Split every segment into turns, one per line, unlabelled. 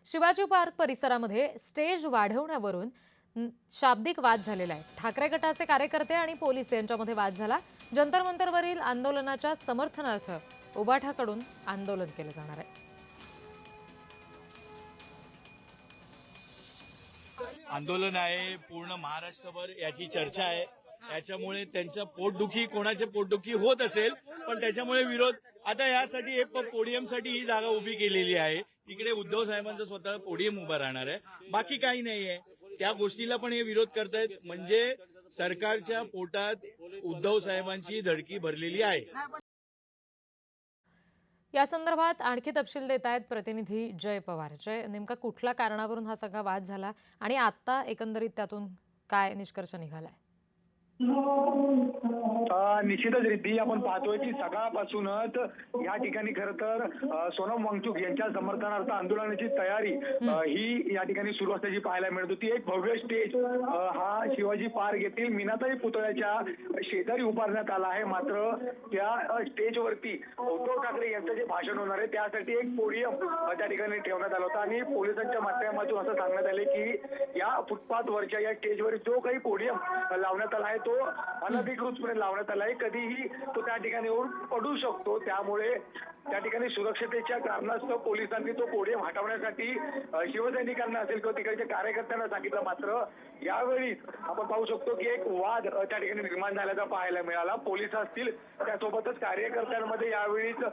Shivaji park परिसरामध्ये stage वाढवण्यावरून शाब्दिक वाद झालेला आहे। ठाकरे गटाचे कार्यकर्ते आणि पोलीस यांच्यामध्ये वाद झाला। जंतर मंतरवरील आंदोलनाच्या समर्थनार्थ उबाठाकडून आंदोलन केले जाणार आहे।
आंदोलन आहे, पूर्ण महाराष्ट्रभर याची चर्चा आहे। याच्यामुळे त्यांचं पोटदुखी, कोणाचे पोटदुखी होत असेल, पण त्याच्यामुळे विरोध आता यासाठी एक पोडियमसाठी ही जागा उभी केलेली आहे। तिकडे उद्धव साहेबांचं स्वतः पोडियम उभा राहणार आहे, बाकी काही नाहीये। त्या गोष्टीला पण हे विरोध करतायत, म्हणजे सरकारच्या पोटात उद्धव साहेबांची धडकी भरलेली आहे।
या संदर्भात आणखी तपशील देत आहेत प्रतिनिधी जय पवार। जय, नेमका कुठल्या कारणावरून हा सगळा वाद झाला आणि आता एकंदरीत त्यातून काय निष्कर्ष निघालाय?
निश्चितच रिद्धी, आपण पाहतोय की सकाळपासूनच या ठिकाणी खरं तर सोनम वांगचुक यांच्या समर्थनार्थ आंदोलनाची तयारी ही या ठिकाणी सुरू असल्याची पाहायला मिळत होती। एक भव्य स्टेज हा शिवाजी पार्क येथील मीनाताई पुतळ्याच्या शेजारी उभारण्यात आला आहे। मात्र त्या स्टेजवरती उद्धव ठाकरे यांचं जे भाषण होणार आहे त्यासाठी एक पोडियम त्या ठिकाणी ठेवण्यात आला होता आणि पोलिसांच्या माध्यमातून असं सांगण्यात आले की या फुटपाथवरच्या या स्टेजवर जो काही पोडियम लावण्यात आला आहे तो अनधिकृतपणे लावण्यात आला आहे। कधीही तो त्या ठिकाणी येऊन पडू शकतो, त्यामुळे त्या ठिकाणी सुरक्षतेच्या कारणास्तव पोलिसांनी तो पोडियम हटवण्यासाठी शिवसैनिकांना असेल किंवा तिकडच्या कार्यकर्त्यांना सांगितलं। मात्र यावेळी आपण पाहू शकतो की एक वाद त्या ठिकाणी निर्माण झाल्याचा पाहायला मिळाला। पोलीस असतील त्यासोबतच कार्यकर्त्यांमध्ये यावेळीच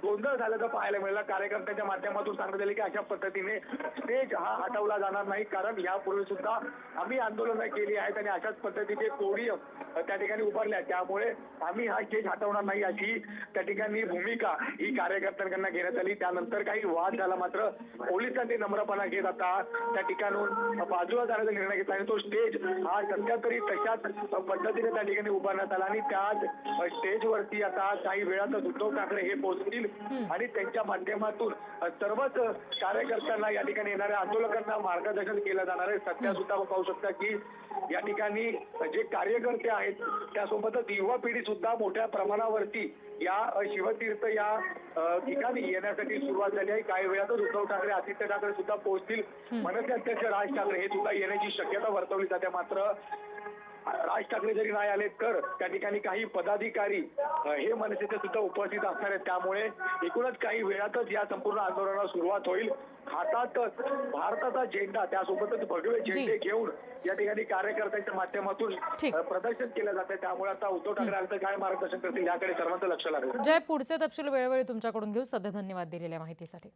गोंधळ झाल्याचं पाहायला मिळाला। कार्यकर्त्यांच्या माध्यमातून सांगण्यात आले की अशा पद्धतीने स्टेज हा हटवला जाणार नाही, कारण यापूर्वी सुद्धा आम्ही आंदोलनं केली आहेत आणि अशाच पद्धतीचे पोडियम त्या ठिकाणी उभारले, त्यामुळे आम्ही हा स्टेज हटवणार नाही अशी त्या ठिकाणी भूमिका ही कार्यकर्त्यांकडून घेण्यात आली। त्यानंतर काही वाद झाला, मात्र पोलिसांनी नम्रपणा घेत आता त्या ठिकाणून बाजूला जाण्याचा निर्णय घेतला आणि तो स्टेज हा सध्या तरी तशाच पद्धतीने त्या ठिकाणी उभारण्यात आला आणि त्याच स्टेजवरती आता काही वेळातच उद्धव ठाकरे हे पोहोचतील आणि त्यांच्या माध्यमातून सर्वच कार्यकर्त्यांना या ठिकाणी येणाऱ्या आंदोलकांना मार्गदर्शन केलं जाणार आहे। सध्या सुद्धा आपण पाहू शकता की या ठिकाणी जे कार्यकर्ते आहेत त्यासोबतच युवा पिढी सुद्धा मोठ्या प्रमाणावरती या शिवतीर्थ या ठिकाणी येण्यासाठी सुरुवात झाली आहे। काही वेळातच उद्धव ठाकरे, आदित्य ठाकरे सुद्धा पोहोचतील। मनसे अध्यक्ष राज ठाकरे हे सुद्धा येण्याची शक्यता वर्तवली जाते। मात्र राज ठाकरे जरी नाही आले तर त्या ठिकाणी काही पदाधिकारी हे मनसेचे सुद्धा उपस्थित असणार आहेत, त्यामुळे एकूणच काही वेळातच या संपूर्ण आंदोलनाला सुरुवात होईल। हातात भारताचा झेंडा त्यासोबतच भगवे झेंडे घेऊन या ठिकाणी कार्यकर्त्यांच्या माध्यमातून प्रदर्शन केलं जाते, त्यामुळे आता उद्धव ठाकरे आले तर काय मार्गदर्शन करतील याकडे सर्वांचं लक्ष लागेल।
जय, पुढचे तपशील वेळोवेळी तुमच्याकडून घेऊ। सध्या धन्यवाद दिलेल्या माहितीसाठी।